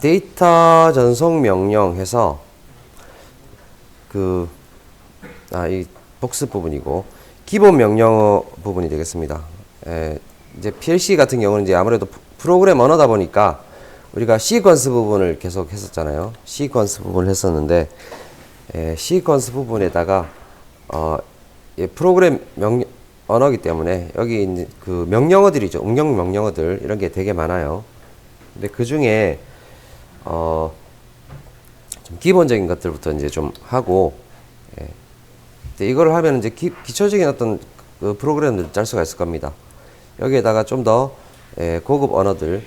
데이터 전송 명령 해서 이 복습 부분이고 기본 명령어 부분이 되겠습니다. 이제 PLC 같은 경우는 이제 아무래도 프로그램 언어다 보니까 우리가 시퀀스 부분을 계속 했었잖아요. 시퀀스 부분을 했었는데 시퀀스 부분에다가 프로그램 언어기 때문에 여기 있는 그 명령어들이죠. 응용 명령어들 이런 게 되게 많아요. 근데 그 중에 좀 기본적인 것들부터 이제 좀 하고 근데 이걸 하면 이제 기초적인 어떤 그 프로그램들을 짤 수가 있을 겁니다. 여기에다가 좀 더 고급 언어들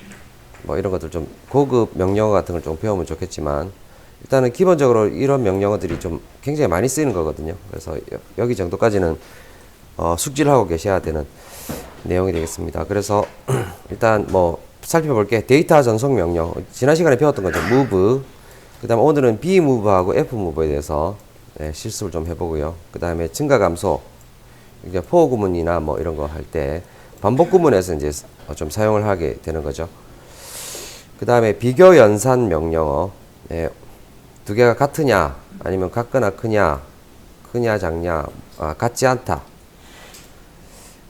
뭐 이런 것들 좀 고급 명령어 같은 걸 좀 배우면 좋겠지만 일단은 기본적으로 이런 명령어들이 좀 굉장히 많이 쓰이는 거거든요. 그래서 여기 정도까지는 숙지를 하고 계셔야 되는 내용이 되겠습니다. 그래서 일단 뭐 살펴볼게. 데이터 전송 명령 지난 시간에 배웠던 거죠. move 그 다음에 오늘은 bmove하고 fmove에 대해서 실습을 좀 해보고요. 그 다음에 증가 감소 이제 for 구문이나 뭐 이런 거 할 때 반복 구문에서 이제 좀 사용을 하게 되는 거죠. 그 다음에 비교 연산 명령어 두 개가 같으냐 아니면 같거나 크냐 작냐 같지 않다.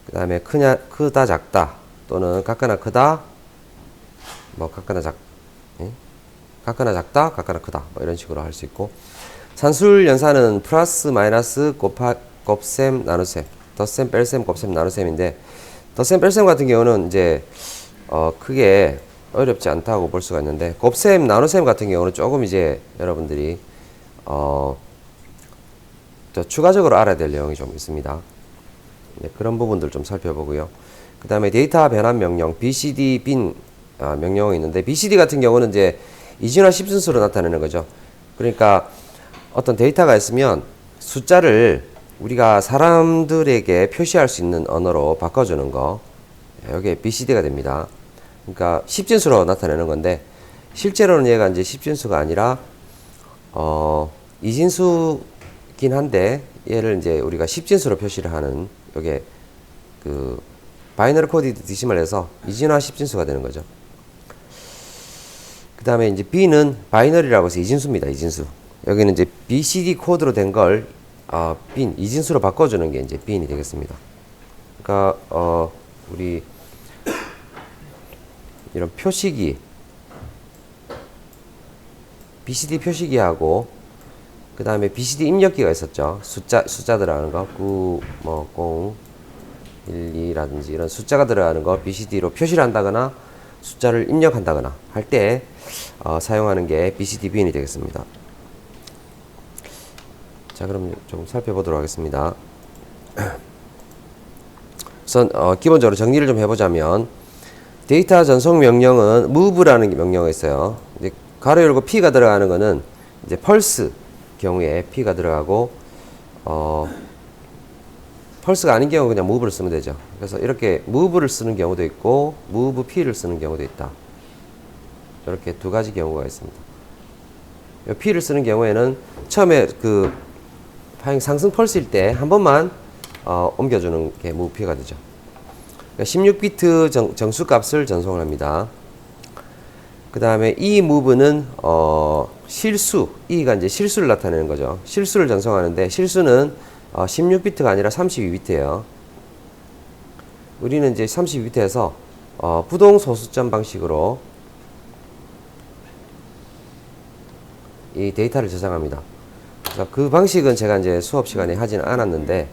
그 다음에 크다 작다 또는 같거나 크다 뭐 같거나 작다 같거나 크다 뭐 이런 식으로 할 수 있고 산술 연산은 플러스 마이너스 곱셈 나눗셈 덧셈 뺄셈 곱셈 나눗셈인데 덧셈 뺄셈 같은 경우는 이제 크게 어렵지 않다고 볼 수가 있는데 곱셈 나눗셈 같은 경우는 조금 이제 여러분들이 또 추가적으로 알아야 될 내용이 좀 있습니다. 그런 부분들 좀 살펴보고요. 그 다음에 데이터 변환 명령 BCD bin 명령이 있는데 BCD 같은 경우는 이제 이진화 10순서로 나타내는 거죠. 그러니까 어떤 데이터가 있으면 숫자를 우리가 사람들에게 표시할 수 있는 언어로 바꿔주는 거 여기에 BCD가 됩니다. 그러니까 10진수로 나타내는 건데 실제로는 얘가 이제 10진수가 아니라 2진수긴 한데 얘를 이제 우리가 10진수로 표시를 하는 요게 그 바이너리 코디드 디시멀 해서 이진화 10진수가 되는 거죠. 그 다음에 이제 B는 바이너리라고 해서 이진수입니다. 이진수. 여기는 이제 BCD 코드로 된 걸 bin 이진수로 바꿔주는 게 이제 bin이 되겠습니다. 그러니까 우리 이런 표시기 BCD 표시기하고 그 다음에 BCD 입력기가 있었죠. 숫자 들어가는 거 9, 0, 1, 2라든지 이런 숫자가 들어가는 거 BCD로 표시를 한다거나 숫자를 입력한다거나 할 때 사용하는 게 BCD bin이 되겠습니다. 자, 그럼 좀 살펴보도록 하겠습니다. 우선 기본적으로 정리를 좀 해보자면 데이터 전송 명령은 move라는 명령어가 있어요. 이제 가로 열고 p가 들어가는 거는 이제 펄스 경우에 p가 들어가고 펄스가 아닌 경우 그냥 move를 쓰면 되죠. 그래서 이렇게 move를 쓰는 경우도 있고 move p를 쓰는 경우도 있다. 이렇게 두 가지 경우가 있습니다. p를 쓰는 경우에는 처음에 그 상승 펄스일 때 한 번만 옮겨주는 게 move p가 되죠. 16비트 정수값을 전송을 합니다. 그 다음에 이 move는 실수, e가 이제 실수를 나타내는 거죠. 실수를 전송하는데 실수는 16비트가 아니라 32비트예요. 우리는 이제 32비트에서 부동 소수점 방식으로 이 데이터를 저장합니다. 그래서 그 방식은 제가 이제 수업 시간에 하지는 않았는데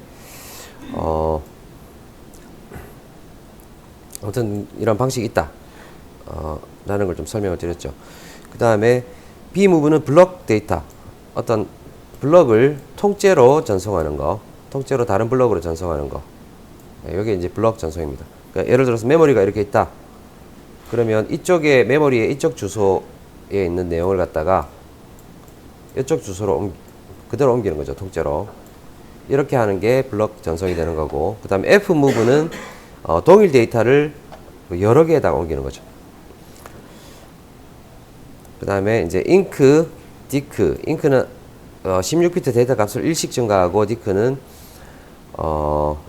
아무튼 이런 방식이 있다 라는 걸 좀 설명을 드렸죠. 그 다음에 bmove는 블록 데이터 어떤 블럭을 통째로 전송하는 거 통째로 다른 블럭으로 전송하는 거 여기 이제 블럭 전송입니다. 그러니까 예를 들어서 메모리가 이렇게 있다 그러면 이쪽에 메모리의 이쪽 주소에 있는 내용을 갖다가 이쪽 주소로 그대로 옮기는 거죠. 통째로 이렇게 하는 게 블럭 전송이 되는 거고 그 다음에 fmove는 동일 데이터를 여러 개에다가 옮기는 거죠. 그 다음에 이제 ink, dic, ink는 16비트 데이터 값을 일씩 증가하고 dic는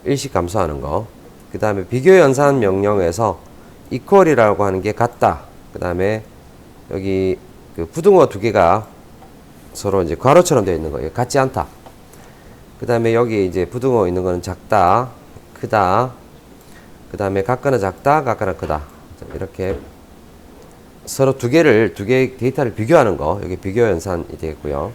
일씩 감소하는 거. 그 다음에 비교 연산 명령에서 equal이라고 하는 게 같다. 그 다음에 여기 그 부등호 두 개가 서로 이제 괄호처럼 되어 있는 거예요. 같지 않다. 그 다음에 여기 이제 부등호 있는 거는 작다, 크다. 그 다음에 각가는 작다, 각가는 크다. 이렇게 서로 두 개의 데이터를 비교하는 거. 여기 비교 연산이 되겠고요.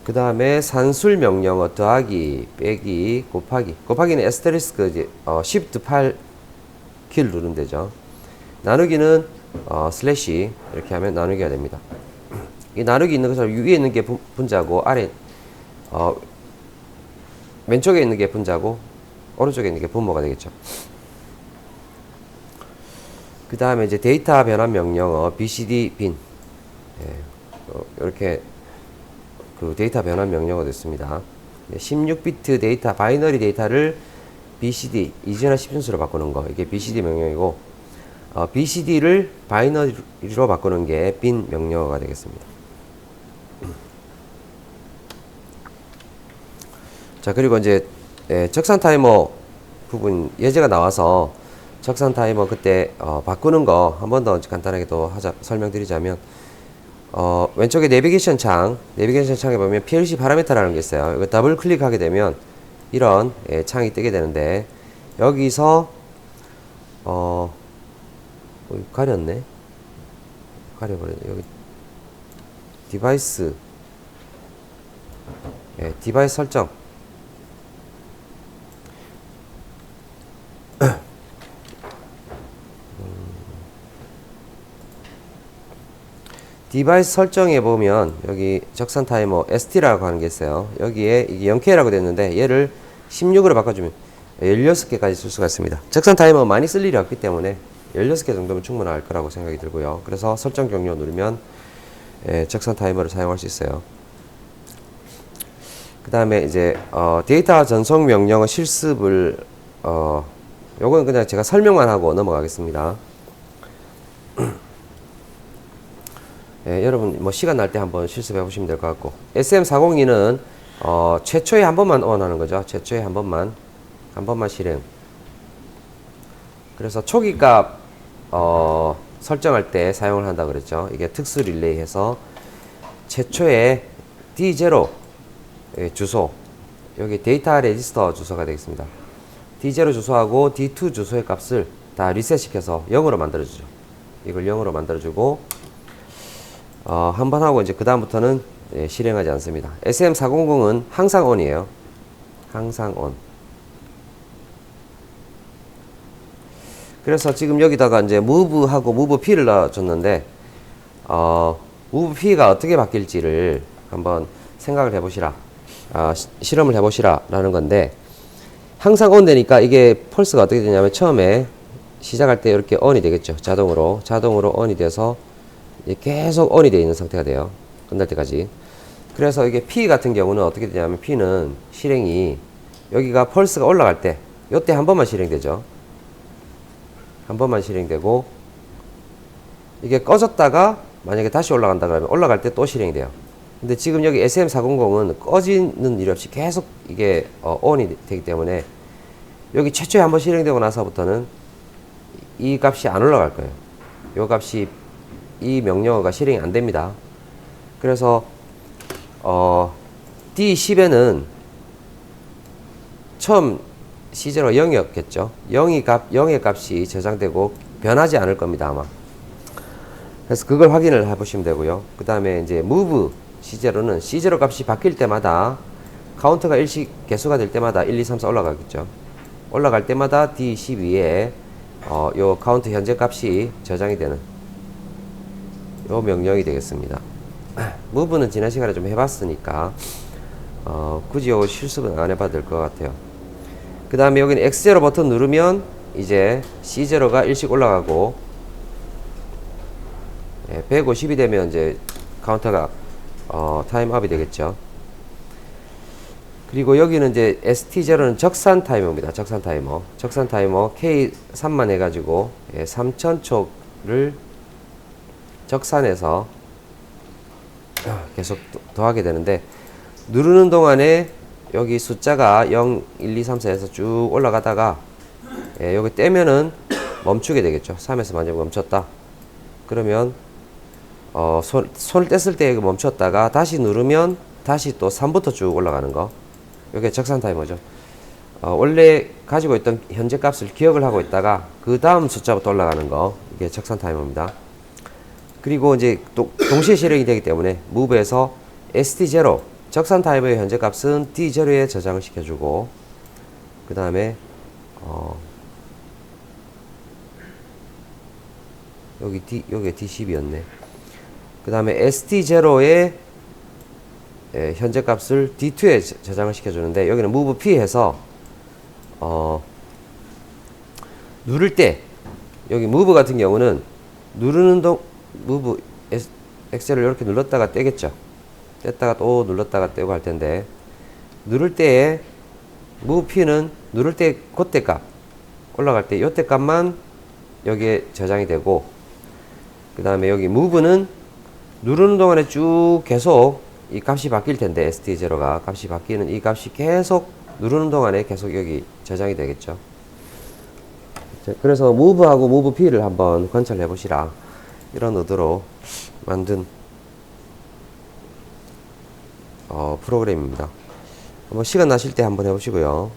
그 다음에 산술 명령어 더하기, 빼기, 곱하기. 곱하기는 에스테리스크 이제 Shift 8키를 누르면 되죠. 나누기는 슬래시 이렇게 하면 나누기가 됩니다. 이 나누기 있는 것처럼 위에 있는 게 분자고 아래 왼쪽에 있는 게 분자고 오른쪽에 있는 게 분모가 되겠죠. 그 다음에 이제 데이터 변환 명령어 BCD 빈 이렇게 그 데이터 변환 명령어 됐습니다. 16비트 데이터 바이너리 데이터를 BCD 이진화 10진수로 바꾸는 거 이게 BCD 명령이고 BCD를 바이너리로 바꾸는 게 빈 명령어가 되겠습니다. 자 그리고 이제 적산 타이머 부분 예제가 나와서 적산 타이머 그때 바꾸는 거 한 번 더 간단하게 또 설명드리자면 왼쪽에 내비게이션 창에 보면 PLC 파라미터라는 게 있어요. 이거 더블 클릭하게 되면 이런 창이 뜨게 되는데 여기서 가렸네. 가려버렸네. 여기 디바이스 디바이스 설정 디바이스 설정에 보면 여기 적산 타이머 ST라고 하는 게 있어요. 여기에 이게 0K라고 됐는데 얘를 16으로 바꿔주면 16개까지 쓸 수가 있습니다. 적산 타이머 많이 쓸 일이 없기 때문에 16개 정도면 충분할 거라고 생각이 들고요. 그래서 설정 종료 누르면 적산 타이머를 사용할 수 있어요. 그 다음에 이제 데이터 전송 명령어 실습을 요거는 그냥 제가 설명만 하고 넘어가겠습니다. 여러분 뭐 시간 날 때 한번 실습해 보시면 될 것 같고 SM402는 최초에 한 번만 원하는 거죠. 최초에 한 번만 실행. 그래서 초기값 설정할 때 사용을 한다 그랬죠. 이게 특수 릴레이 해서 최초에 D0 주소 여기 데이터 레지스터 주소가 되겠습니다. D0 주소하고 D2 주소의 값을 다 리셋 시켜서 0으로 만들어 주죠. 이걸 0으로 만들어 주고 한 번 하고 이제 그 다음부터는 실행하지 않습니다. SM400은 항상 ON이에요. 항상 ON. 그래서 지금 여기다가 이제 move하고 move P를 넣어줬는데 move P가 어떻게 바뀔지를 한번 생각을 해보시라. 실험을 해보시라 라는 건데 항상 ON 되니까 이게 펄스가 어떻게 되냐면 처음에 시작할 때 이렇게 ON이 되겠죠. 자동으로 ON이 돼서 계속 ON이 되어 있는 상태가 돼요. 끝날 때까지. 그래서 이게 P 같은 경우는 어떻게 되냐면 P는 실행이 여기가 펄스가 올라갈 때 요때 한 번만 실행되죠. 한 번만 실행되고 이게 꺼졌다가 만약에 다시 올라간다 그러면 올라갈 때 또 실행이 돼요. 근데 지금 여기 SM400은 꺼지는 일 없이 계속 이게 ON이 되기 때문에 여기 최초에 한번 실행되고 나서부터는 이 값이 안 올라갈 거예요. 요 값이 이 명령어가 실행이 안 됩니다. 그래서 D10에는 처음 C0 0이었겠죠. 0의 값이 저장되고 변하지 않을 겁니다, 아마. 그래서 그걸 확인을 해보시면 되고요. 그 다음에 이제 move C0는 C0 값이 바뀔 때마다 카운터가 일씩 개수가 될 때마다 1, 2, 3, 4 올라가겠죠. 올라갈 때마다 D12에 요 카운트 현재 값이 저장이 되는 요 명령이 되겠습니다. move는 지난 시간에 좀 해봤으니까 굳이 요 실습은 안 해봐도 될 것 같아요. 그 다음에 여기는 X0 버튼 누르면 이제 C0가 일씩 올라가고 150이 되면 이제 카운터가 타임업이 되겠죠. 그리고 여기는 이제 ST0는 적산 타이머입니다. 적산 타이머 K3만 해가지고 3000촉을 적산해서 계속 더하게 되는데 누르는 동안에 여기 숫자가 0, 1, 2, 3, 4에서 쭉 올라가다가 여기 떼면은 멈추게 되겠죠. 3에서 만약에 멈췄다. 그러면 손을 뗐을 때 멈췄다가 다시 누르면 다시 또 3부터 쭉 올라가는 거. 이게 적산 타이머죠. 원래 가지고 있던 현재 값을 기억을 하고 있다가 그 다음 숫자부터 올라가는 거. 이게 적산 타이머입니다. 그리고 이제 또 동시에 실행이 되기 때문에 muve에서 st0 적산 타이머의 현재 값은 d0에 저장을 시켜주고 그 다음에 여기 D10이었네. 그 다음에 ST0의 현재 값을 D2에 저장을 시켜주는데 여기는 move P 해서 누를 때 여기 move 같은 경우는 누르는 move 엑셀을 이렇게 눌렀다가 떼겠죠. 뗐다가 또 눌렀다가 떼고 할 텐데 누를 때에 move P는 누를 때 그때 값 올라갈 때 요때 값만 여기에 저장이 되고 그 다음에 여기 move는 누르는 동안에 쭉 계속 이 값이 바뀔 텐데 st0가 값이 바뀌는 이 값이 계속 누르는 동안에 계속 여기 저장이 되겠죠. 그래서 move하고 move p를 한번 관찰해 보시라 이런 의도로 만든 프로그램입니다. 한번 시간 나실 때 한번 해보시고요.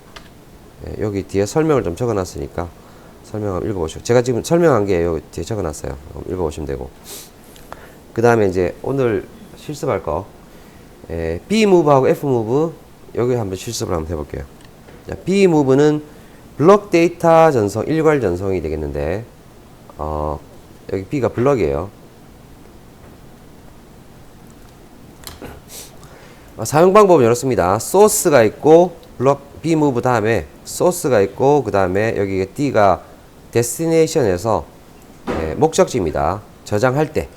여기 뒤에 설명을 좀 적어 놨으니까 설명 한번 읽어보시고 제가 지금 설명한 게 여기 뒤에 적어놨어요. 읽어보시면 되고 그 다음에 이제 오늘 실습할 거 B move하고 F move 여기 한번 실습을 한번 해볼게요. 자, B move는 블록 데이터 전송 일괄 전송이 되겠는데 여기 B가 블럭이에요. 사용 방법은 이렇습니다. 소스가 있고 블록 B move 다음에 소스가 있고 그 다음에 여기 D가 데스티네이션에서 목적지입니다. 저장할 때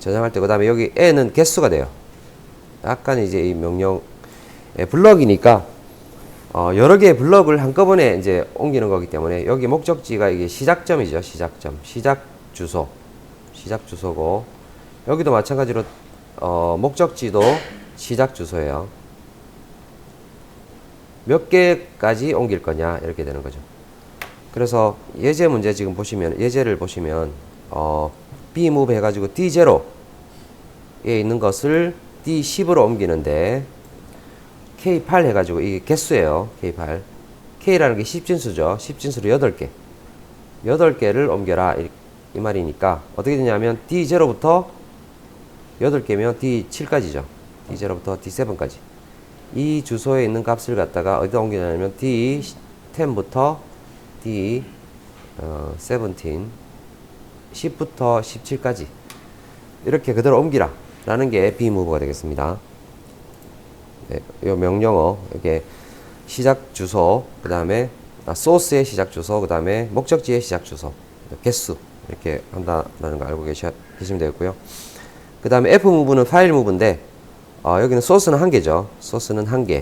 그 다음에 여기 N은 개수가 돼요. 약간 이제 이 명령 블럭이니까 여러 개의 블럭을 한꺼번에 이제 옮기는 거기 때문에 여기 목적지가 이게 시작점이죠. 시작점 시작 주소고 여기도 마찬가지로 목적지도 시작 주소예요. 몇 개까지 옮길 거냐 이렇게 되는 거죠. 그래서 예제 문제 지금 보시면 예제를 보시면 B move 해가지고 D0에 있는 것을 D10으로 옮기는데 K8 해가지고 이게 개수예요. K8 K라는 게 10진수죠. 10진수로 8개를 옮겨라 이 말이니까 어떻게 되냐면 D0부터 8개면 D7까지죠. D0부터 D7까지 이 주소에 있는 값을 갖다가 어디다 옮기냐면 D10부터 D17 10부터 17까지 이렇게 그대로 옮기라 라는 게 B move가 되겠습니다. 네, 이 명령어 이게 시작 주소 그 다음에 소스의 시작 주소 그 다음에 목적지의 시작 주소 개수 이렇게 한다는 거 알고 계시면 되겠고요. 그 다음에 F move는 파일 move인데 여기는 소스는 한 개죠. 소스는 한 개.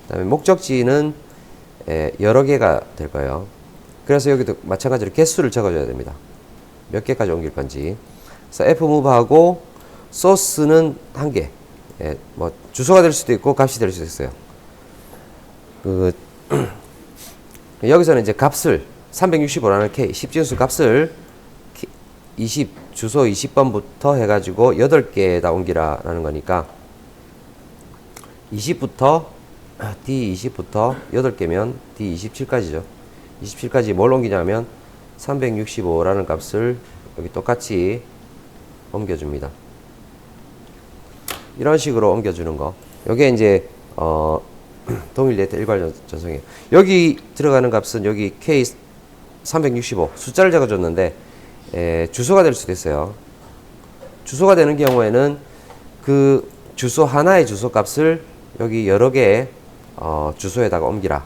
그 다음에 목적지는 여러 개가 될 거예요. 그래서 여기도 마찬가지로 개수를 적어줘야 됩니다. 몇 개까지 옮길 건지. 그래서 F move하고 소스는 한 개. 뭐 주소가 될 수도 있고 값이 될 수도 있어요. 여기서는 이제 값을 365라는 K 10진수 값을 주소 20번부터 해가지고 8개에다 옮기라 라는 거니까 20부터 D20부터 8개면 D27까지죠. 27까지 뭘 옮기냐면 365라는 값을 여기 똑같이 옮겨줍니다. 이런 식으로 옮겨주는 거. 요게 이제 동일 데이터 일괄 전송이에요. 여기 들어가는 값은 여기 K365 숫자를 적어줬는데 주소가 될 수도 있어요. 주소가 되는 경우에는 그 주소 하나의 주소 값을 여기 여러 개의 주소에다가 옮기라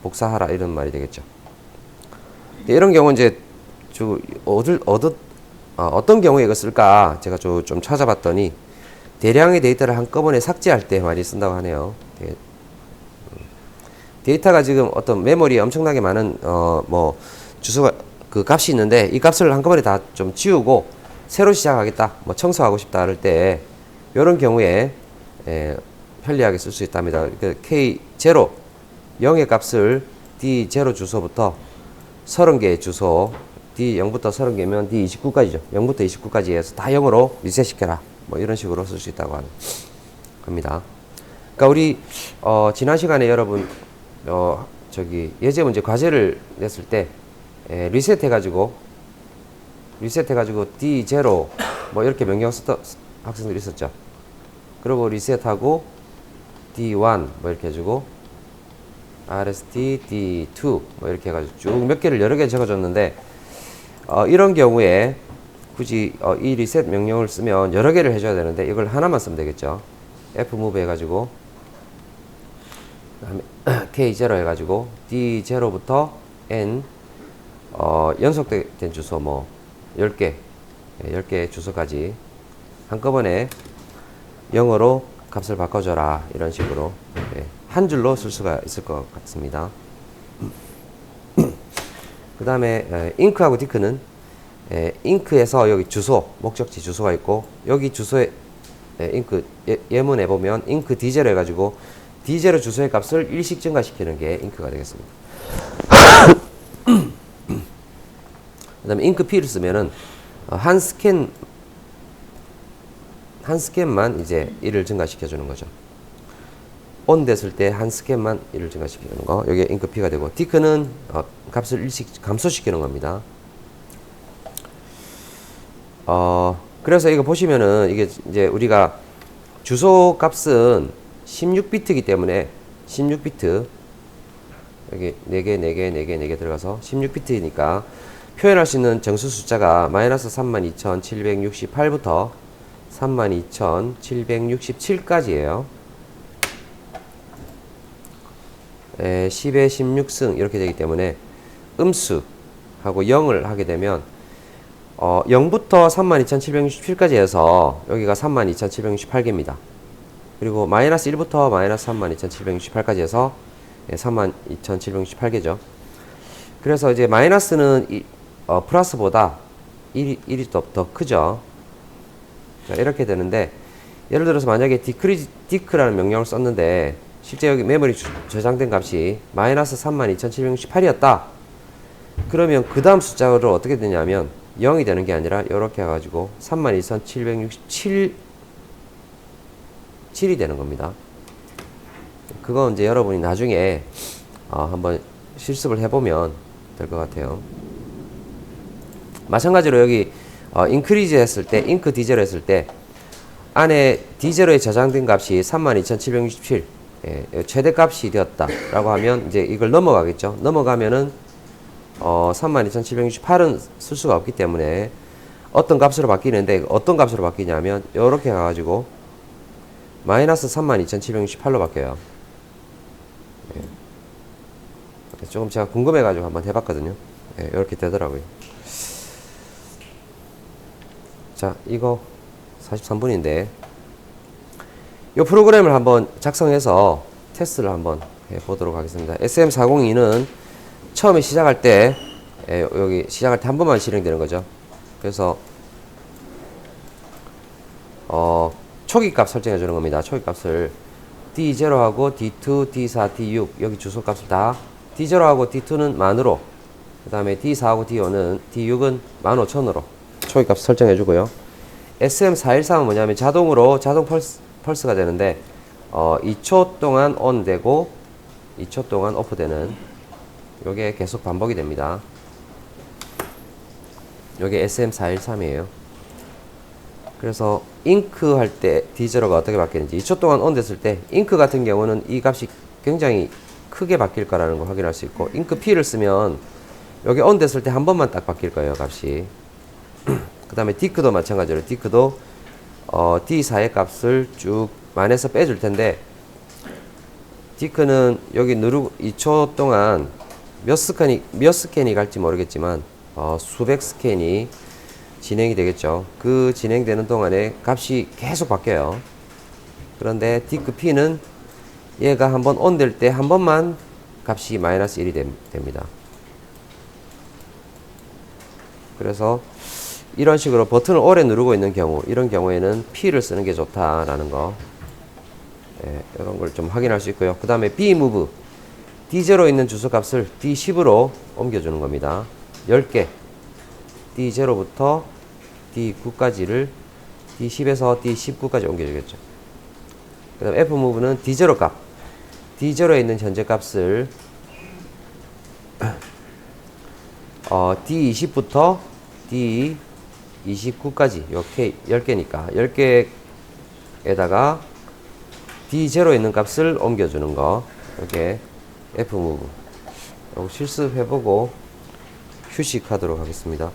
복사하라 이런 말이 되겠죠. 이런 경우 이제 어떤 경우에 이거 쓸까 제가 좀 찾아봤더니 대량의 데이터를 한꺼번에 삭제할 때 많이 쓴다고 하네요. 데이터가 지금 어떤 메모리에 엄청나게 많은 뭐 주소가 그 값이 있는데 이 값을 한꺼번에 다 좀 지우고 새로 시작하겠다 뭐 청소하고 싶다 할 때 이런 경우에 편리하게 쓸 수 있답니다. K0 0의 값을 D0 주소부터 30개의 주소 D 0부터 30개면 D 29까지죠. 0부터 29까지 해서 다 0으로 리셋시켜라. 뭐 이런 식으로 쓸 수 있다고 합니다. 그러니까 우리 지난 시간에 여러분 저기 예제 문제 과제를 냈을 때 리셋해가지고 D0 뭐 이렇게 명령 썼던 학생들이 있었죠. 그리고 리셋하고 D1 뭐 이렇게 해주고 RST D2 뭐 이렇게 해가지고 쭉 몇 개를 여러 개 적어줬는데 이런 경우에 굳이 이 리셋 명령을 쓰면 여러 개를 해줘야 되는데 이걸 하나만 쓰면 되겠죠. Fmove 해가지고 K0 해가지고 D0부터 N 연속된 주소 뭐 10개 10개 주소까지 한꺼번에 0으로 값을 바꿔줘라 이런 식으로 한 줄로 쓸 수가 있을 것 같습니다. 그 다음에 잉크하고 디크는 잉크에서 여기 주소 목적지 주소가 있고 여기 주소에 잉크 예문에 보면 잉크 D0 해가지고 D0 주소의 값을 일씩 증가시키는 게 잉크가 되겠습니다. 그 다음에 잉크 P를 쓰면은 한 스캔만 이제 1을 증가시켜주는 거죠. on 됐을 때 한 스캔만 1을 증가시키는 거. 여기 잉크 P가 되고, 디크는 값을 일씩 감소시키는 겁니다. 그래서 이거 보시면은 이게 이제 우리가 주소 값은 16비트이기 때문에 16비트 여기 4개, 4개, 4개, 4개 들어가서 16비트이니까 표현할 수 있는 정수 숫자가 마이너스 32,768부터 32,767까지예요. 10의 16승 이렇게 되기 때문에 음수하고 0을 하게 되면 0부터 32,767까지 해서 여기가 32,768개입니다. 그리고 마이너스 1부터 마이너스 32,768까지 해서 32,768개죠. 그래서 이제 마이너스는 플러스보다 1이 더 크죠. 자, 이렇게 되는데 예를 들어서 만약에 디크라는 명령을 썼는데 실제 여기 메모리 저장된 값이 마이너스 32,768이었다. 그러면 그 다음 숫자를 어떻게 되냐면 0이 되는 게 아니라 이렇게 해가지고 32,767이 되는 겁니다. 그건 이제 여러분이 나중에 한번 실습을 해보면 될 것 같아요. 마찬가지로 여기 인크리즈 했을 때, 잉크 D0 했을 때 안에 D0에 저장된 값이 32,767 최대값이 되었다라고 하면 이제 이걸 넘어가겠죠. 넘어가면은 32,768은 쓸 수가 없기 때문에 어떤 값으로 바뀌는데 어떤 값으로 바뀌냐면 이렇게 가가지고 마이너스 32,768로 바뀌어요. 조금 제가 궁금해가지고 한번 해봤거든요. 이렇게 되더라고요. 자, 이거 43분인데 이 프로그램을 한번 작성해서 테스트를 한번 해보도록 하겠습니다. SM402는 처음에 시작할 때 여기 시작할 때 한 번만 실행되는 거죠. 그래서 초기 값 설정해 주는 겁니다. 초기 값을 D0하고 D2, D4, D6 여기 주소 값을 다 D0하고 D2는 만으로, 그 다음에 D4하고 D6은 15,000으로 초기 값 설정해 주고요. SM413은 뭐냐면 자동 펄스가 되는데 2초 동안 ON 되고 2초 동안 OFF 되는 요게 계속 반복이 됩니다. 요게 SM413이에요. 그래서 잉크 할 때 D0가 어떻게 바뀌는지 2초 동안 ON 됐을 때 잉크 같은 경우는 이 값이 굉장히 크게 바뀔 거라는 걸 확인할 수 있고, 잉크 P를 쓰면 여기 ON 됐을 때 한 번만 딱 바뀔 거예요, 값이. 그 다음에 디크도 마찬가지로 디크도 D4의 값을 쭉 만에서 빼줄 텐데 디크는 여기 누르고 2초 동안 몇 스캔이 갈지 모르겠지만 수백 스캔이 진행이 되겠죠. 그 진행되는 동안에 값이 계속 바뀌어요. 그런데 디크 P는 얘가 한번 ON 될 때 한 번만 값이 마이너스 1이 됩니다. 그래서 이런 식으로 버튼을 오래 누르고 있는 경우, 이런 경우에는 P를 쓰는 게 좋다라는 거, 이런 걸 좀 확인할 수 있고요. 그 다음에 Bmove, D0 있는 주소 값을 D10으로 옮겨주는 겁니다. 10개, D0부터 D9까지를 D10에서 D19까지 옮겨주겠죠. 그 다음 F모브는 D0 값, D0에 있는 현재 값을 D20부터 D29까지 요 K 10개니까 10개에다가 D0에 있는 값을 옮겨주는 거, 이렇게 F모브. 요거 실습해보고 휴식하도록 하겠습니다.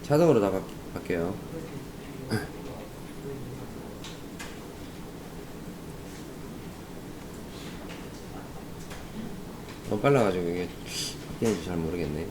자동으로 다 바뀌어요. 너무 빨라가지고 이게 바뀌는지 잘 모르겠네.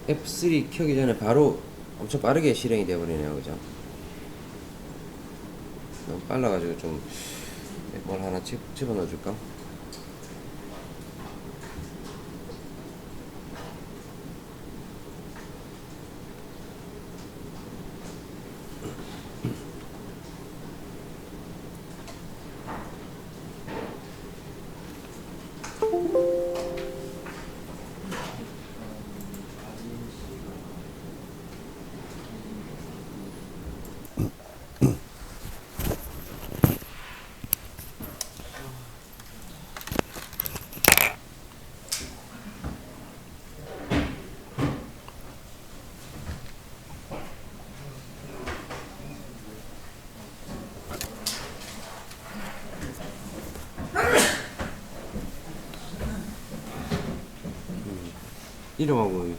F3 켜기 전에 바로 엄청 빠르게 실행이 되어버리네요. 그죠? 너무 빨라가지고 좀 뭘 하나 집어넣어 줄까? 이름하고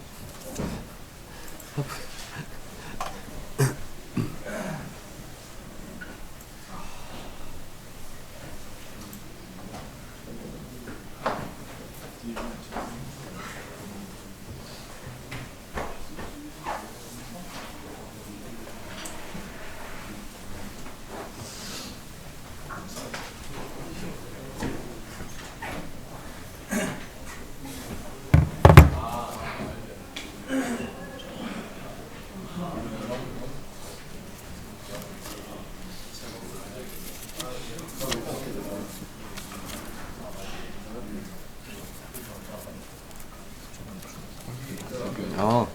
아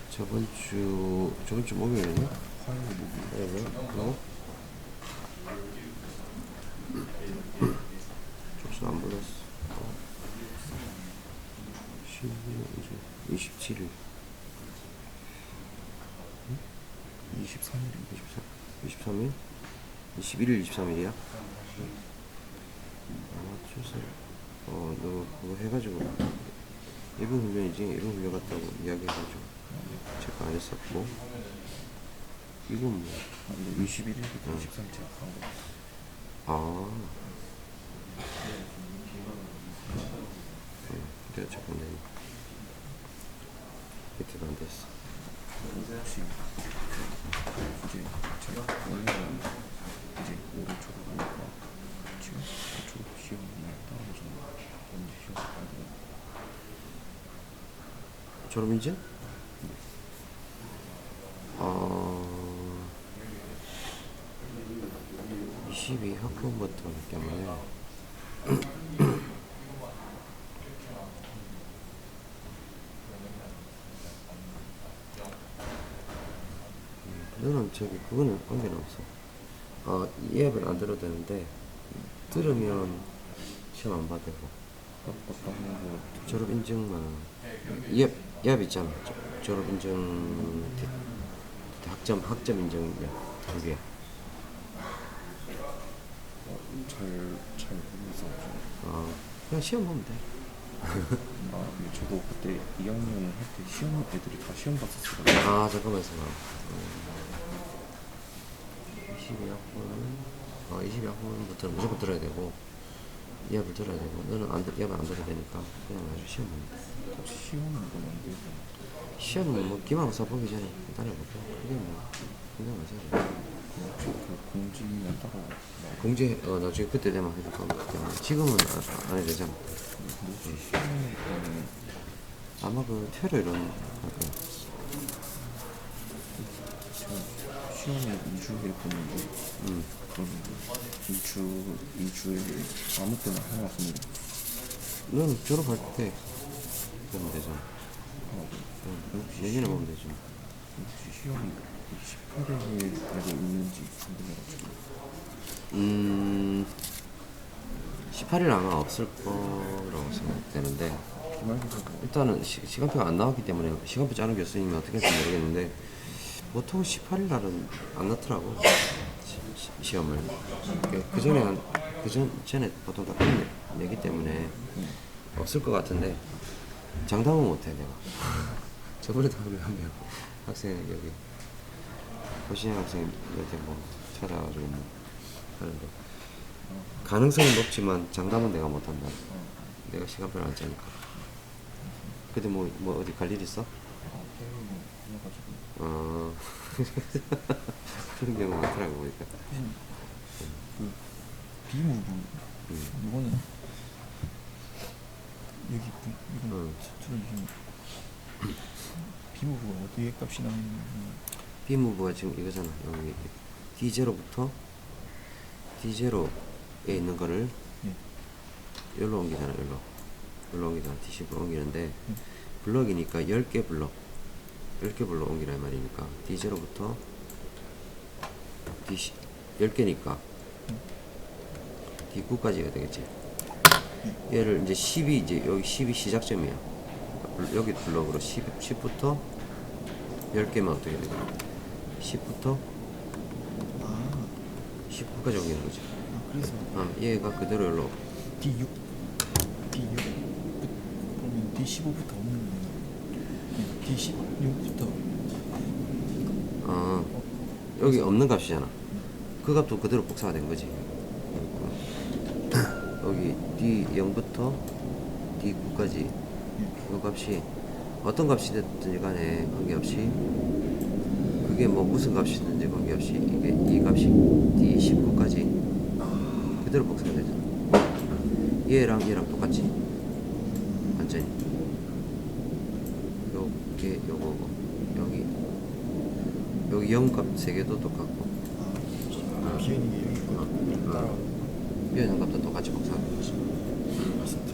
저번 주 목요일이네. 화요일 목요일. 네, 뭐? 접수 안 불렀어. 27일. 23일입니다. 23일? 21일, 23일이야? 출석. 너 그거 해가지고 일본 훈련이지? 일본 훈련 갔다고 이야기해가지고 체크 안 했었고. 이건 뭐? 21일부터 23일째 간 거. 아. 내가 자꾸 내 밑에도 안 됐어. 혹시 이제 제가 원래는 이제 올해 졸업하니까 지금 졸업 시험을 따라오잖아. 언제 시험 봐야 졸업 인증? 22 학번부터 하기 때문에 너는 저기 그거는 관계는 없어. 이 앱을 안 들어도 되는데 들으면 시험 안 봐도 되고 어떤 거 졸업 인증만 이 앱 있잖아. 졸업 인증 학점 인증 두 개. 잘 모르겠어. 그냥 시험 보면 돼. 저도 그때 2학년 할 때 시험 애들이 다 시험 봤었어요. 잠깐만 있어봐. 22학번부터 무조건 들어야 되고 이 앱을 들어야 되고 너는 이 앱을 안 들어도 되니까 그냥 아주 시험 보면 돼. 혹시 시험은 뭐안 되고? 시험은 뭐 기말고사 보기 전에 기다려보고 그게 뭐 그냥 하자. 혹시 그 공지는 따로 공지 나중에 그때 되면 해줄 거기 때문에 지금은 안 해도 되잖아. 혹시 시험은 아마 그 퇴로이론 할 거야. 제가 시험을 2주에 보는데 그럼 2주에 아무 때나 하나 보는데 너는 졸업할 때 보면 되잖아. 내년에 보면 되지. 혹시 시험이 18일에 알고 있는지 궁금해가지고. 18일 아마 없을 거라고 생각되는데 기말고사가 일단은 시간표가 안 나왔기 때문에 시간표 짜는 교수님이 어떻게 할지 모르겠는데 보통 18일 날은 안 넣더라고. 시험을 그 전에 보통 다 끝내기 때문에 없을 것 같은데 장담은 못해 내가. 저번에도 한명 학생 여기 고시행 학생한테 뭐 찾아가지고 뭐 하는데 가능성은 높지만 장담은 내가 못한다. 내가 시간표를 안 짜니까. 근데 뭐 어디 갈 일 있어? 해가지고 그런 경우 많더라고 보니까. 그 비무부 이거는 여기 이거는 지금 비무부가 어디에 값이 나오는 비무브가 지금 이거잖아. 여기 D0부터 D0에 있는 거를 여기로 옮기잖아. 여기로 옮기잖아. D10으로 옮기는데 블럭이니까 10개 블럭 10개 블럭 옮기란 말이니까 D0부터 D10 10개니까 D9까지가 되겠지. 얘를 이제 10이 이제 여기 10이 시작점이야. 여기 블럭으로 10부터 10개면 어떻게 되냐. 10부터 19까지 옮기는 거지. 그래서 얘가 그대로 여기로 D6 그러면 D15부터 없는 D16부터 여기 없는 값이잖아. 그 값도 그대로 복사가 된 거지. 여기 D0부터 D9까지 이 값이 어떤 값이 됐든지 간에 관계없이, 그게 뭐 무슨 값이든지 관계없이 이게 이 값이 D19까지 그대로 복사가 되잖아. 얘랑 똑같지. 완전히 요게 요거고, 여기 0값 3개도 똑같고, 비어있는 게 여기 있고 따라 비어있는 값도 똑같이 복사가 된 거지. 맞습니다.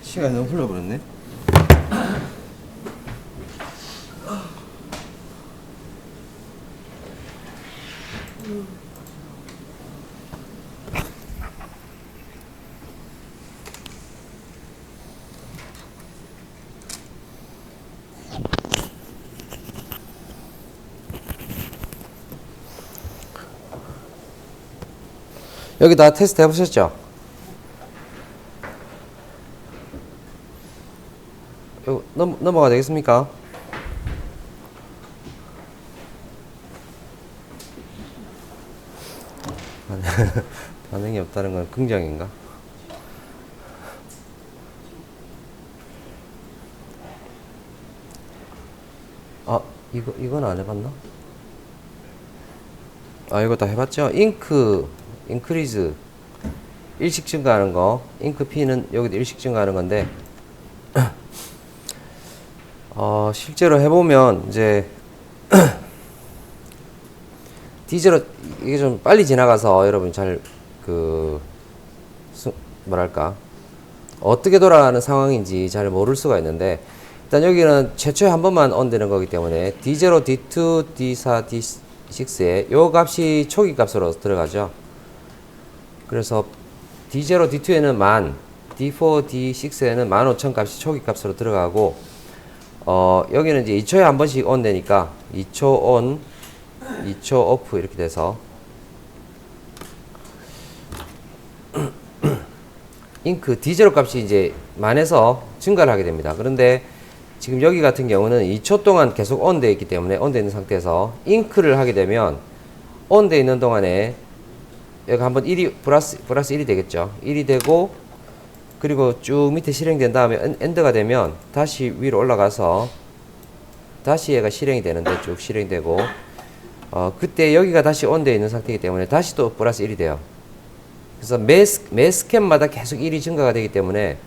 시간이 너무 흘러버렸네. 여기 다 테스트 해보셨죠? 넘어가 되겠습니까? 반응이 없다는 건 긍정인가? 아, 이건 안 해봤나? 아, 이거 다 해봤죠? 인크리즈. 일식 증가하는 거. 잉크 P는 여기도 일식 증가하는 건데, 실제로 해보면, 이제, 디제로, 이게 좀 빨리 지나가서 여러분 잘, 뭐랄까, 어떻게 돌아가는 상황인지 잘 모를 수가 있는데, 일단 여기는 최초에 한 번만 on 되는 거기 때문에, D0, D2, D4, D6에 요 값이 초기 값으로 들어가죠. 그래서 D0, D2에는 10,000, D4, D6에는 15,000 값이 초기 값으로 들어가고, 여기는 이제 2초에 한 번씩 on 되니까 2초 on, 2초 off 이렇게 돼서 잉크 D0 값이 이제 만에서 증가를 하게 됩니다. 그런데 지금 여기 같은 경우는 2초 동안 계속 on 되어 있기 때문에 on 되어 있는 상태에서 잉크를 하게 되면 on 되어 있는 동안에 여기 한번 1이 플러스 1이 되겠죠. 1이 되고 그리고 쭉 밑에 실행된 다음에 엔드가 되면 다시 위로 올라가서 다시 얘가 실행이 되는데 쭉 실행되고 그때 여기가 다시 on 되어 있는 상태이기 때문에 다시 또 플러스 1이 돼요. 그래서 매 스캔마다 계속 1이 증가가 되기 때문에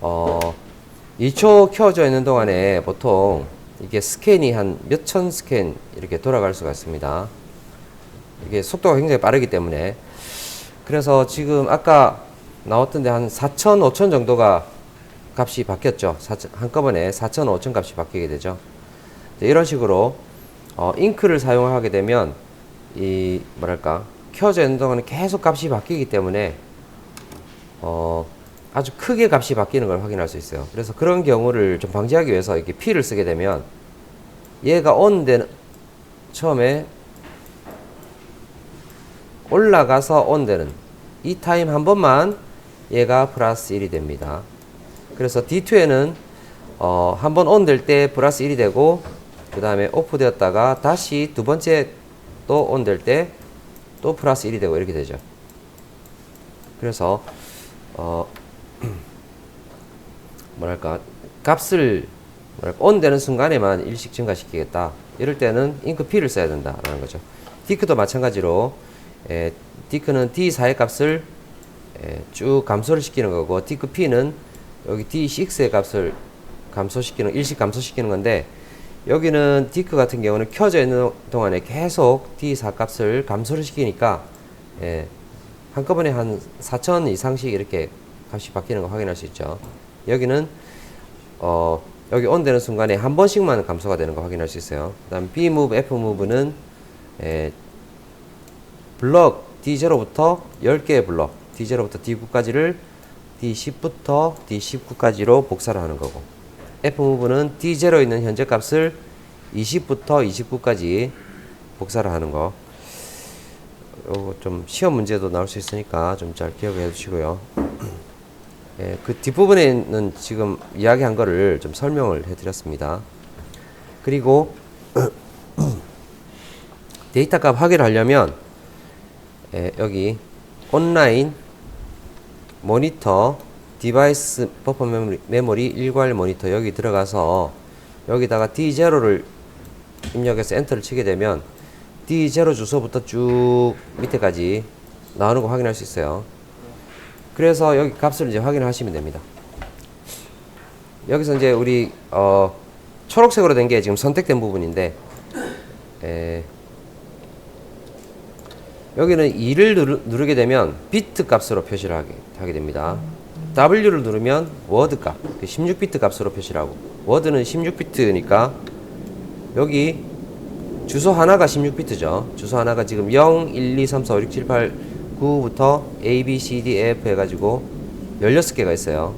2초 켜져 있는 동안에 보통 이게 스캔이 한 몇천 스캔 이렇게 돌아갈 수가 있습니다. 이게 속도가 굉장히 빠르기 때문에. 그래서 지금 아까 나왔던데 한 4,000, 5,000 정도가 값이 바뀌었죠. 한꺼번에 4,000, 5,000 값이 바뀌게 되죠. 이런 식으로 잉크를 사용하게 되면 이 뭐랄까 켜져 있는 동안에 계속 값이 바뀌기 때문에 아주 크게 값이 바뀌는 걸 확인할 수 있어요. 그래서 그런 경우를 좀 방지하기 위해서 이렇게 P를 쓰게 되면 얘가 on 되는 처음에 올라가서 on 되는 이 타임 한 번만 얘가 플러스 1이 됩니다. 그래서 D2에는 한 번 on 될 때 플러스 1이 되고 그 다음에 오프 되었다가 다시 두 번째 또 on 될 때 또 플러스 1이 되고 이렇게 되죠. 그래서 뭐랄까 값을 on 되는 순간에만 일씩 증가시키겠다. 이럴 때는 잉크 P를 써야 된다라는 거죠. 디크도 마찬가지로 디크는 D4의 값을 쭉 감소를 시키는 거고 디크 P는 여기 D6의 값을 감소시키는 일씩 감소시키는 건데 여기는 디크 같은 경우는 켜져 있는 동안에 계속 D4 값을 감소를 시키니까 한꺼번에 한 4,000 이상씩 이렇게 값이 바뀌는 거 확인할 수 있죠. 여기는 여기 on 되는 순간에 한 번씩만 감소가 되는 거 확인할 수 있어요. 그 다음 B move, F move는 블럭 D0부터 10개의 블럭 D0부터 D9까지를 D10부터 D19까지로 복사를 하는 거고 F모브는 D0에 있는 현재 값을 20부터 29까지 복사를 하는 거. 요거 좀 시험 문제도 나올 수 있으니까 좀 잘 기억해 주시고요. 그 뒷부분에는 지금 이야기한 거를 좀 설명을 해 드렸습니다. 그리고 데이터 값 확인하려면 여기 온라인 모니터 디바이스 버퍼 메모리 일괄 모니터 여기 들어가서 여기다가 D0를 입력해서 엔터를 치게 되면 D0 주소부터 쭉 밑에까지 나오는 거 확인할 수 있어요. 그래서 여기 값을 이제 확인하시면 됩니다. 여기서 이제 우리 초록색으로 된 게 지금 선택된 부분인데 여기는 2를 누르게 되면 비트 값으로 표시를 하게 됩니다. W를 누르면 워드 값, 16비트 값으로 표시를 하고, 워드는 16비트니까 여기 주소 하나가 16비트죠. 주소 하나가 지금 0, 1, 2, 3, 4, 5, 6, 7, 8, 9부터 A, B, C, D, E, F 해가지고 16개가 있어요.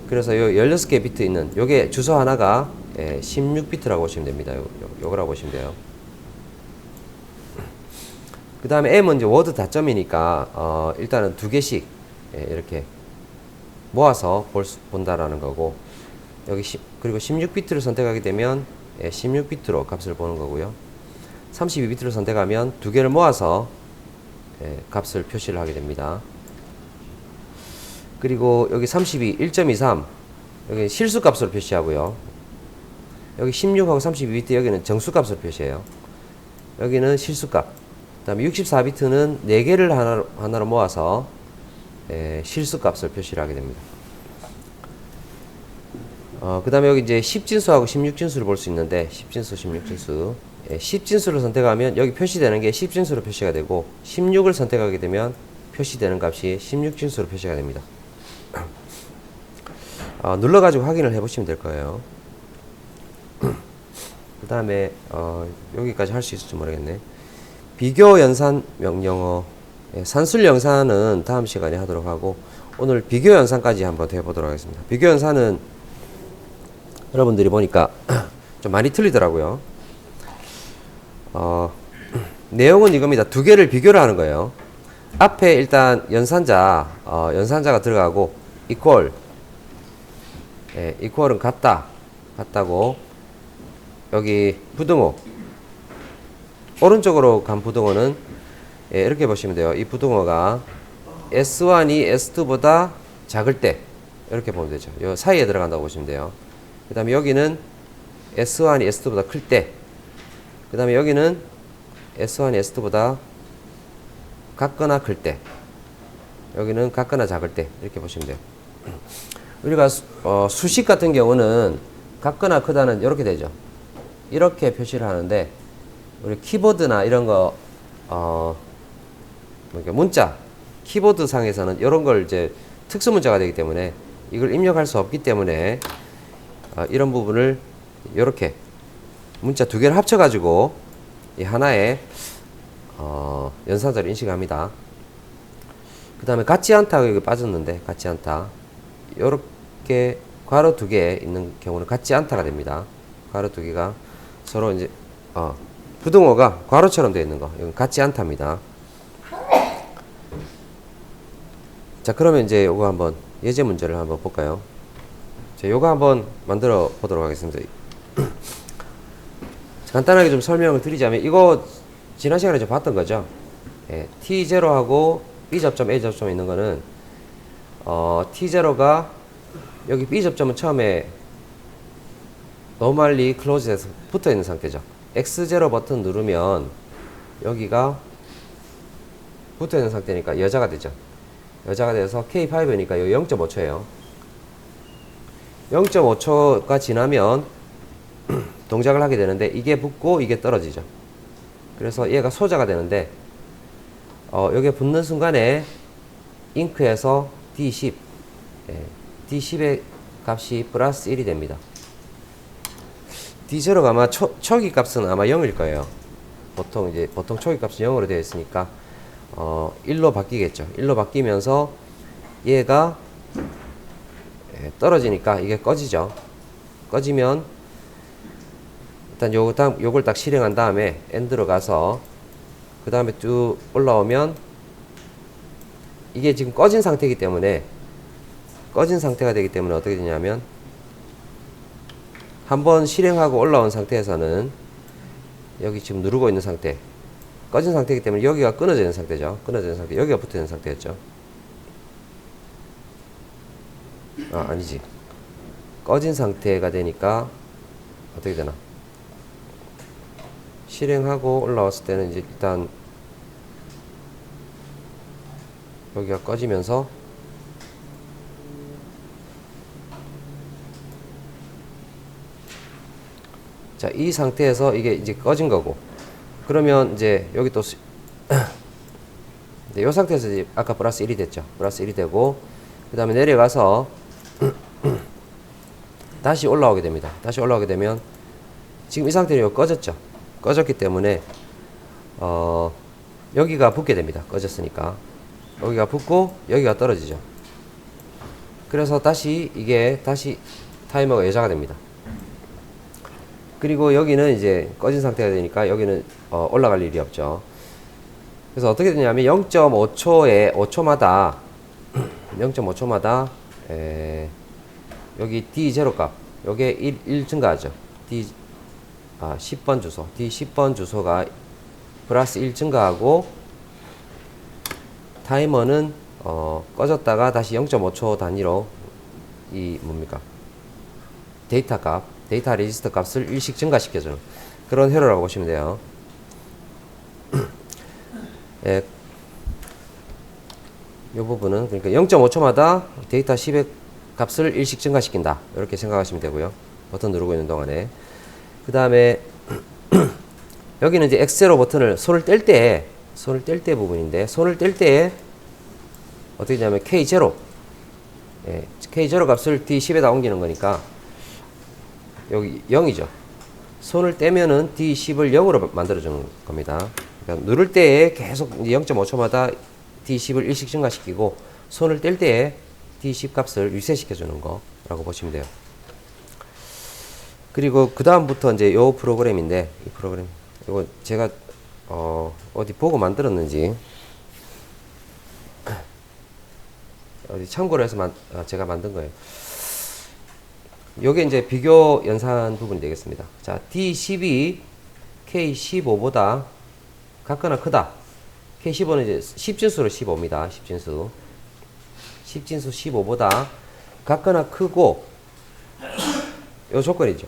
그래서 요 16개 비트 있는 요게 주소 하나가 16비트라고 보시면 됩니다. 요거라고 보시면 돼요. 그 다음에 M은 이제 워드 다점이니까 일단은 두 개씩 이렇게 모아서 본다라는 거고, 여기 그리고 16비트를 선택하게 되면 16비트로 값을 보는 거고요. 32비트를 선택하면 두 개를 모아서 값을 표시를 하게 됩니다. 그리고 여기 32, 1.23 여기 실수 값으로 표시하고요. 여기 16하고 32비트 여기는 정수 값으로 표시해요. 여기는 실수 값. 그 다음에 64비트는 4개를 하나로 모아서 실수 값을 표시를 하게 됩니다. 그 다음에 여기 이제 10진수하고 16진수를 볼 수 있는데, 10진수, 16진수. 10진수를 선택하면 여기 표시되는 게 10진수로 표시가 되고, 16을 선택하게 되면 표시되는 값이 16진수로 표시가 됩니다. 눌러가지고 확인을 해보시면 될 거예요. 그 다음에 여기까지 할 수 있을지 모르겠네. 비교 연산 명령어, 산술 연산은 다음 시간에 하도록 하고, 오늘 비교 연산까지 한번 해보도록 하겠습니다. 비교 연산은 여러분들이 보니까 좀 많이 틀리더라고요. 내용은 이겁니다. 두 개를 비교를 하는 거예요. 앞에 일단 연산자가 들어가고, 이퀄은 같다고. 여기 부등호, 오른쪽으로 간 부등호는 이렇게 보시면 돼요. 이 부등호가 S1이 S2보다 작을 때 이렇게 보면 되죠. 요 사이에 들어간다고 보시면 돼요. 그 다음에 여기는 S1이 S2보다 클 때, 그 다음에 여기는 S1이 S2보다 같거나 클 때, 여기는 같거나 작을 때, 이렇게 보시면 돼요. 우리가 수식 같은 경우는 같거나 크다는 이렇게 되죠. 이렇게 표시를 하는데, 우리 키보드나 이런 거 문자 키보드 상에서는 이런 걸 이제 특수 문자가 되기 때문에 이걸 입력할 수 없기 때문에 이런 부분을 이렇게 문자 두 개를 합쳐 가지고 이 하나의 연산자로 인식합니다. 그 다음에 같지 않다가 여기 빠졌는데, 같지 않다, 이렇게 괄호 두 개 있는 경우는 같지 않다가 됩니다. 괄호 두 개가 서로 이제 부등호가 괄호처럼 되어 있는 거, 이건 같지 않답니다. 자, 그러면 이제 요거 한번 예제 문제를 한번 볼까요? 자, 요거 한번 만들어 보도록 하겠습니다. 간단하게 좀 설명을 드리자면, 이거 지난 시간에 좀 봤던 거죠. T0하고 B 접점, A 접점에 있는 거는 T0가 여기 B 접점은 처음에 normally closed에서 붙어 있는 상태죠. X0 버튼 누르면 여기가 붙어 있는 상태니까 여자가 되죠. 여자가 돼서 K5니까 여기 0.5초예요. 0.5초가 지나면 동작을 하게 되는데, 이게 붙고 이게 떨어지죠. 그래서 얘가 소자가 되는데, 여기에 붙는 순간에 잉크에서 D10, D10의 값이 플러스 1이 됩니다. D0가 아마 초기 값은 아마 0일 거예요. 보통 초기 값은 0으로 되어 있으니까 1로 바뀌겠죠. 1로 바뀌면서 얘가 떨어지니까 이게 꺼지죠. 꺼지면 일단 요걸 딱 실행한 다음에 엔드로 가서 그 다음에 쭉 올라오면, 이게 지금 꺼진 상태이기 때문에, 꺼진 상태가 되기 때문에 어떻게 되냐면, 한번 실행하고 올라온 상태에서는 여기 지금 누르고 있는 상태, 꺼진 상태이기 때문에 여기가 끊어져 있는 상태죠. 끊어져 있는 상태, 여기가 붙어 있는 상태였죠. 아니지. 꺼진 상태가 되니까 어떻게 되나? 실행하고 올라왔을 때는 이제 일단 여기가 꺼지면서 자, 이 상태에서 이게 이제 꺼진 거고, 그러면 이제 여기 또 이 상태에서 이제 아까 플러스 1이 됐죠. 플러스 1이 되고, 그 다음에 내려가서 다시 올라오게 됩니다. 다시 올라오게 되면 지금 이 상태로 꺼졌죠. 꺼졌기 때문에 여기가 붙게 됩니다. 꺼졌으니까 여기가 붙고 여기가 떨어지죠. 그래서 다시 이게 다시 타이머가 여자가 됩니다. 그리고 여기는 이제 꺼진 상태가 되니까 여기는 올라갈 일이 없죠. 그래서 어떻게 되냐면 0.5초에 5초마다 0.5초마다 여기 D0 값 요게 1 증가하죠. 10번 주소 D10번 주소가 플러스 1 증가하고 타이머는 꺼졌다가 다시 0.5초 단위로 이 뭡니까 데이터 값 데이터 레지스터 값을 1씩 증가시켜주는 그런 회로라고 보시면 돼요. 예, 이 부분은 그러니까 0.5초마다 데이터 10의 값을 1씩 증가시킨다 이렇게 생각하시면 되고요. 버튼 누르고 있는 동안에 그 다음에 여기는 이제 X0 버튼을 손을 뗄 때 부분인데 손을 뗄 때 어떻게 되냐면 K0 K0 값을 D10에다 옮기는 거니까 여기 0이죠. 손을 떼면은 D10을 0으로 만들어주는 겁니다. 그러니까 누를 때에 계속 0.5초마다 D10을 1씩 증가시키고 손을 뗄 때에 D10 값을 리셋시켜주는 거라고 보시면 돼요. 그리고 그 다음부터 이제 요 프로그램인데 이 프로그램 이거 제가 어디 보고 만들었는지 어디 참고로 해서 제가 만든 거예요. 요게 이제 비교 연산 부분이 되겠습니다. 자, D12 K15보다 같거나 크다. K15는 이제 10진수로 15입니다. 10진수 15보다 같거나 크고 요 조건이죠.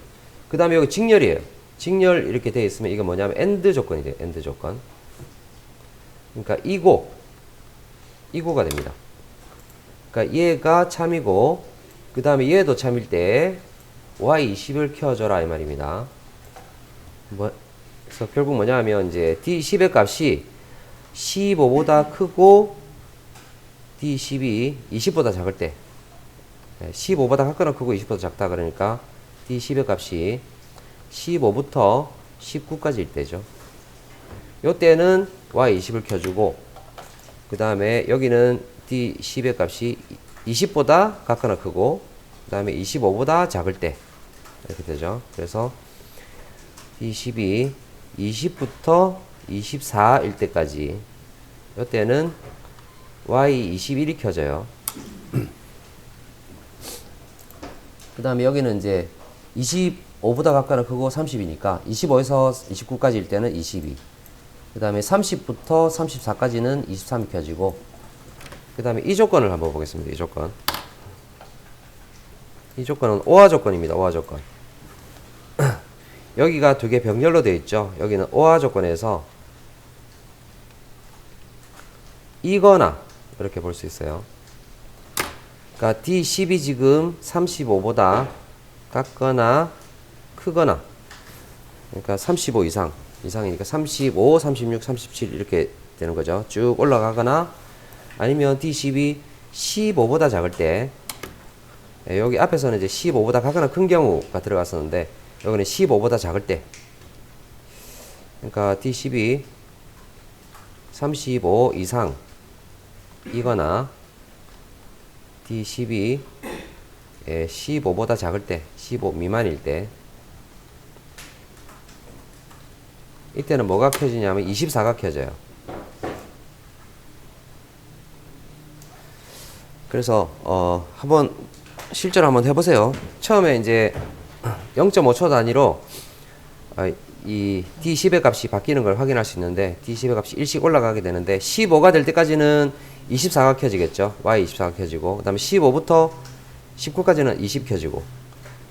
그 다음에 여기 직렬이에요. 직렬 이렇게 되어 있으면 이거 뭐냐면 AND 조건이 돼요. AND 조건. 그러니까 이고가 됩니다. 그러니까 얘가 참이고 그 다음에 얘도 참일 때 Y20을 켜줘라 이 말입니다. 그래서 결국 뭐냐면 이제 D10의 값이 15보다 크고 D10이 20보다 작을 때 15보다 같거나 크고 20보다 작다 그러니까 D10의 값이 15부터 19까지일 때죠. 요 때는 Y20을 켜주고 그 다음에 여기는 D10의 값이 20보다 같거나 크고 그 다음에 25보다 작을 때 이렇게 되죠. 그래서 D10이 20부터 24일 때까지 이때는 Y21이 켜져요. 그 다음에 여기는 이제 25보다 같거나 크고 30이니까 25에서 29까지일 때는 22. 그 다음에 30부터 34까지는 23이 켜지고 그 다음에 이 조건을 한번 보겠습니다. 이 조건. 이 조건은 오화 조건입니다. 오화 조건. 여기가 두 개 병렬로 되어 있죠. 여기는 오화 조건에서 이거나 이렇게 볼 수 있어요. 그러니까 D10이 지금 35보다 같거나 크거나 그러니까 35 이상이니까 35, 36, 37 이렇게 되는 거죠. 쭉 올라가거나 아니면 D10이 15보다 작을 때 여기 앞에서는 이제 15보다 같거나 큰 경우가 들어갔었는데 여기는 15보다 작을 때 그러니까 D10이 35 이상 이거나 D10이 15보다 작을 때 15 미만일 때 이때는 뭐가 켜지냐면 24가 켜져요. 그래서 한번 실제로 한번 해보세요. 처음에 이제 0.5초 단위로 이 D10의 값이 바뀌는 걸 확인할 수 있는데 D10의 값이 1씩 올라가게 되는데 15가 될 때까지는 24가 켜지겠죠. Y24가 켜지고 그 다음에 15부터 19까지는 20 켜지고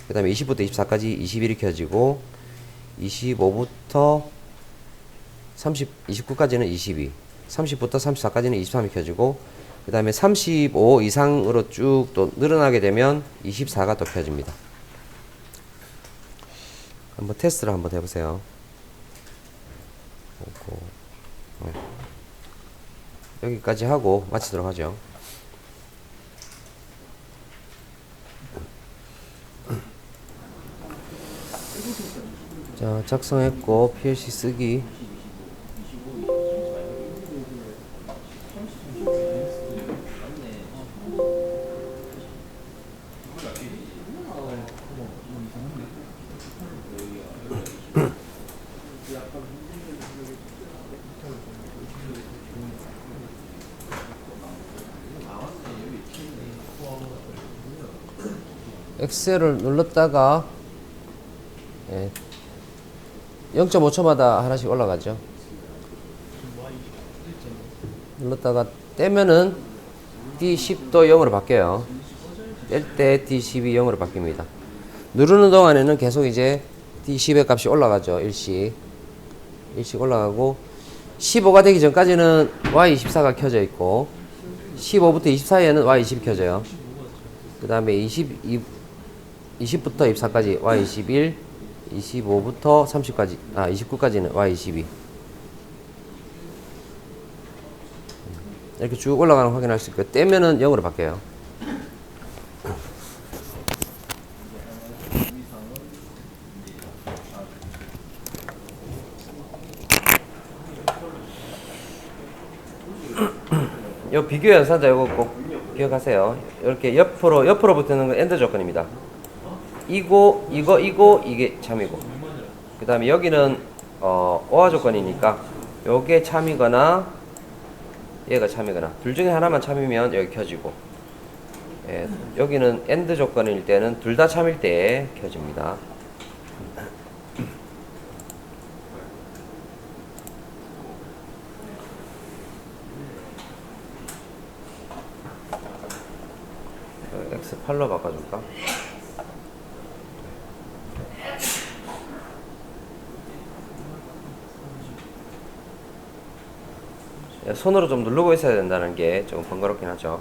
그 다음에 20부터 24까지 21이 켜지고 25부터 29까지는 22 30부터 34까지는 23이 켜지고 그 다음에 35 이상으로 쭉 또 늘어나게 되면 24가 또 켜집니다. 한번 테스트를 한번 해보세요. 여기까지 하고 마치도록 하죠. 자, 작성했고 PLC 쓰기. 엑셀을 눌렀다가 0.5초마다 하나씩 올라가죠. 눌렀다가 떼면은 D10도 0으로 바뀌어요. 뗄 때 D10이 0으로 바뀝니다. 누르는 동안에는 계속 이제 D10의 값이 올라가죠. 일씩 올라가고 15가 되기 전까지는 Y24가 켜져 있고 15부터 20 사이에는 Y20이 켜져요. 그 다음에 20부터 24까지 Y21, 25부터 30까지, 29까지는 Y22. 이렇게 쭉 올라가는 거 확인할 수 있고요. 떼면은 0으로 바뀌어요. 요 비교 연산자 요거 꼭 기억하세요. 이렇게 옆으로 붙는 건 엔드 조건입니다. 이거 이게 참이고, 그 다음에 여기는 오화 조건이니까 요게 참이거나 얘가 참이거나 둘 중에 하나만 참이면 여기 켜지고, 여기는 엔드 조건일 때는 둘 다 참일 때 켜집니다. X8로 바꿔줄까? 손으로 좀 누르고 있어야 된다는 게 조금 번거롭긴 하죠.